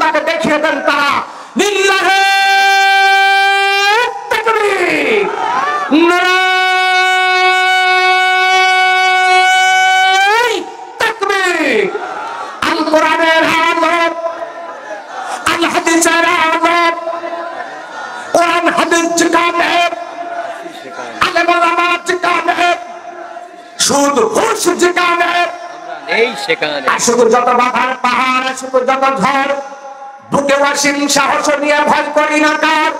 আল্লাহকে দেখিয়ে দেন তারা। লিল্লাহি তাকবীর, নারায়ে তাকবীর। আল কোরআনের আলোক, আল হাদিসের আলোক, কোরআন হাদিস যেখানে, আলেম ওলামা যেখানে, সুদ ঘুষ যেখানে, এই সেখানে শুধু যত বাধার পাহাড়, শুধু যত ঝড়, বুকে অসীম সাহস নিয়ে ভয় করি না কার।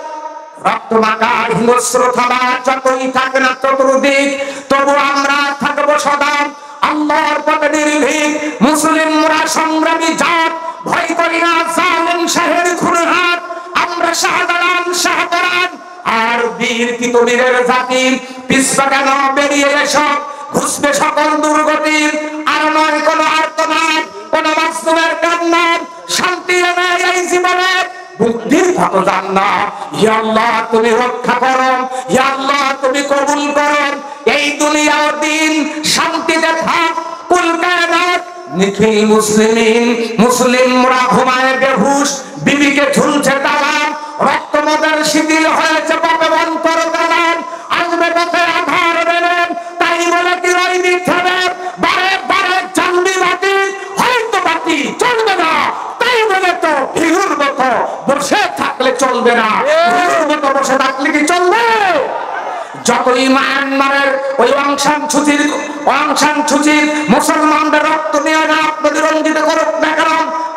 রক্তমাকার হিংস্র থাবা যতই থাকে না চতুর্দিক, তবু আমরা থাকবো সদা আল্লাহর পথে নির্ভীক। মুসলিমরা সংগ্রামী জাত, ভয় করি না জালেম শাহের খুনের হাত। আমরা শাহজালাল শাহপরান আর বীর কিতবীরের জাতি। পিছপা কেন বেরিয়ে এসো, ঘুষবে সকল দুর্গতির। আর নয় কোন আর্তনাদ, কোন বাস্তবের কান্না, শান্তি এনে এই জীবনে বুদ্ধির কত জান্না। ইয়া আল্লাহ তুমি রক্ষা করো, ইয়া আল্লাহ তুমি কবুল করো। এই দুনিয়া ও দিন শান্তিতে থাক কুল কায়নাত। নিখিল মুসলিমিন, মুসলিমরা ঘুমায় বেহুশ, বিবিকে ঝুলছে তালা, রক্তমদের শিথিল হয়েছে পাপে অন্তর দালান। আসবে পথে আধার বেলেন, তাই বলে কি রই মিথ্যাবে, বারে বারে জানবি বাতি, হয়তো বাতি চলবে না, তাই বলে তো ভিড়ুর মতো বসে থাকলে চলবে না। ভিড়ুর মতো বসে থাকলে কি চলবে? যতই মায়ানমারের ওই অংশান সুচির মুসলমানদের রক্ত নিয়ে না প্রতিরঞ্জিত করুক না কেন,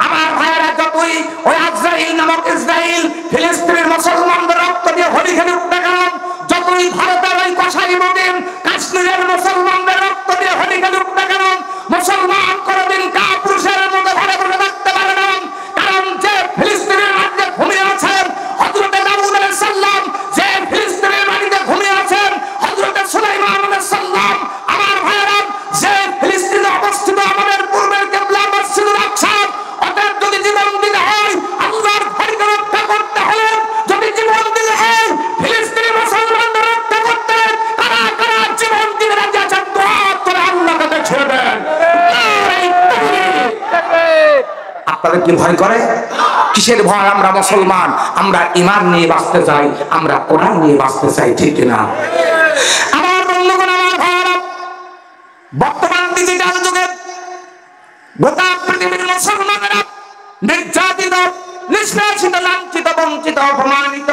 আমার ভাইয়েরা যতই ওই আজরাইল নামক ইসরাইল ফিলিস্তিনের মুসলমানদের রক্ত দিয়ে হোলি খেলুক না কেন, যতই ভারতের ওই কসাই মদিন কাশ্মীরের মুসলমানদের রক্ত দিয়ে হোলি খেলুক না কেন, মুসলমান কোনদিন কাপুরুষের মতো ঘরে বসে থাকতে পারে না। কারণ যে ফিলিস্তিনের রাজ্যে ঘুমিয়ে আছেন হযরতে দাউদ আলাইহিস সালাম, যে ফিলিস্তিনের মাটিতে ঘুমিয়ে আছেন হযরতে সুলাইমান আলাইহিস সালাম, আমার ভাইয়েরা যে ফিলিস্তিনে অবস্থিত আমাদের পূর্বের কিবলা মসজিদুল আকসা, ওদের যদি জীবন দিতে হয় আল্লাহর ঘরকে রক্ষা করতে হলে, যদি জীবন দিতে হয় ফিলিস্তিনি মুসলমানদের রক্ষা করতে, কারা কারা জীবন দিতে রাজি আছেন দোয়া করে আল্লাহকে দেখিয়ে দেন। আপনাদের কি ভয় করে? কিসের ভয়? আমরা মুসলমান, আমরা ঈমান নিয়ে বাঁচতে চাই, আমরা কোরআন নিয়ে বাঁচতে চাই, ঠিক কিনা? আমার বন্ধুগণ, আমার ভাইরা, বর্তমান ডিজিটাল যুগে গোটা পৃথিবীর মুসলমানেরা নির্যাতিত, নিষ্পেষিত, লাঞ্ছিত, বঞ্চিত, অপমানিত।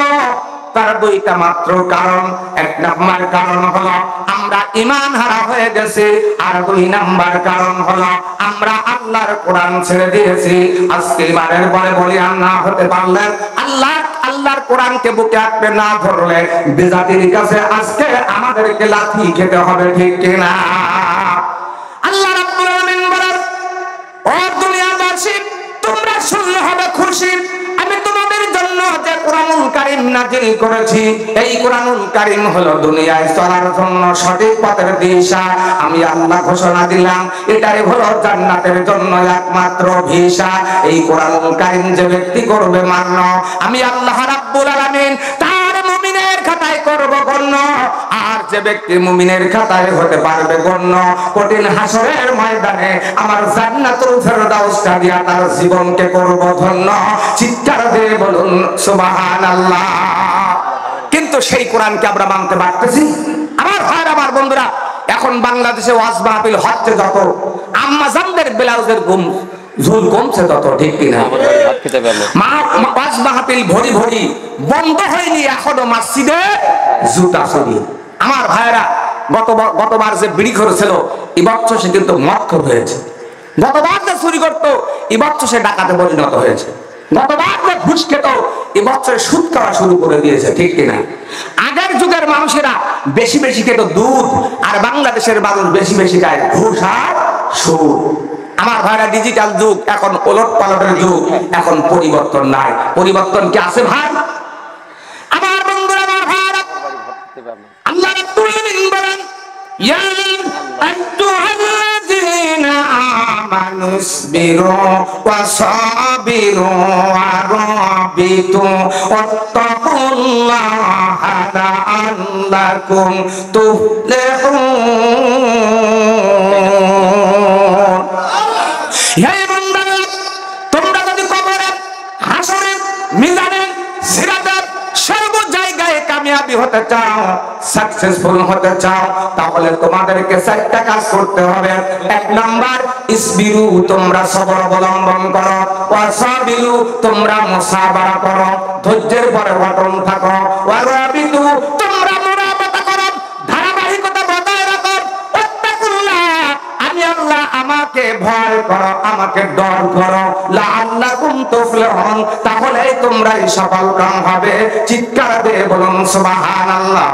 তার দুইটা মাত্র কারণ। এক নাম্বার কারণ হলো আমরা ঈমান হারা হয়ে গেছি, আর দুই নাম্বার কারণ হলো আমরা আল্লাহর কোরআন ছেড়ে দিয়েছি। আজকে বারের পরে বলি, আর না হতে পারলে আল্লাহর কোরআনকে বুকে আঁকড়ে না ধরলে বেজাতির কাছে আজকে আমাদেরকে লাথি খেতে হবে, ঠিক কিনা? আল্লাহ রাব্বুল আলামিন বলেন, ও দুনিয়াবাসী, তোমরা শুনলে হবে খুশি, আমি তোমাদের জন্য যে কোরআনুল কারীম নাযিল করেছি, এই কোরআনুল কারীম হলো দুনিয়ায় চলার জন্য সঠিক পথের দিশা। আমি আল্লাহ ঘোষণা দিলাম, এটাই হলো জান্নাতের জন্য একমাত্র ভিসা। এই কোরআনুল কারীম যে ব্যক্তি করবে মান্য, আমি আল্লাহ রাব্বুল আলামিন তার মুমিনের খাতায় করব গণ্য, আর যে ব্যক্তি মুমিনের খাতায় হতে পারবে গণ্য, কঠিন হাসরের ময়দানে আমার জান্নাতুল ফেরদাউসটা দিয়া তার জীবনকে করব ধন্য। চিৎকার দিয়ে বলুন সুবহানাল্লাহ। কিন্তু সেই কোরআনকে আমরা মানতে পারতেছি? আমার ভাইরা, আমার বন্ধুরা, এখন বাংলাদেশে ওয়াজ মাহফিল হচ্ছে যত, আম্মাজানদের ব্লাউজের ঝুল কমছে তত, ঠিক কিনা? ওয়াজ মাহফিল ভরি ভরি বন্ধ হয়নি এখনো মসজিদে জুতা চুরি। আমার ভাইরা, গতবার যে বিড়ি করেছিল এবছর সে কিন্তু মক্কর হয়েছে। গতবার যে চুরি করতো এবছর সে ডাকাতে পরিণত হয়েছে। গতবার যে ঘুষ খেত এবছর সুদ খাওয়া শুরু করে দিয়েছে, ঠিক কিনা? আগের যুগের মানুষেরা বেশি বেশি খেত দুধ, আর বাংলাদেশের মানুষ বেশি বেশি খায় ঘুষ আর সুদ। আমার ভাইরা, ডিজিটাল যুগ, এখন ওলট পালটের যুগ, এখন পরিবর্তন নাই। পরিবর্তন কি আছে ভাই? আমার বন্ধুরা, আমার ভাইরা, আল্লাহ রাব্বুল আলামিন বলেন, ইয়া আইয়ুহাল্লাযীনা আমানুসবিরু ওয়া সাবিরু ওয়া রাবিতু ওয়াত্তাকুল্লাহা লাআল্লাকুম তুফলিহুন। হে বান্দারা, তোমরা যদি কবরে মিজানের সিরাতের সর্ব জায়গায় কামিয়াবি হতে চাও, সাকসেসফুল হতে চাও, তাহলে তোমাদেরকে 4টা কাজ করতে হবে। 1 নাম্বার, ইসবিরু, তোমরা সবর অবলম্বন করো, ওয়াসাবিরু, তোমরা মুসাবারা করো, ধৈর্যের পরে অটল থাকো, ওয়ারাবিতু, তোমরা মুরাবাতা করো, ধারাবাহিকতা বজায় রাখো, ওয়াত্তাকুল্লাহ, আমি আল্লাহ, আমাকে ভয় করো, আমাকে ডর করো, লাআল্লাকুম তুফলিহুন, তাহলে তোমরাই সফল কাম হবে। চিৎকার দিয়ে বলুন সুবহানাল্লাহ।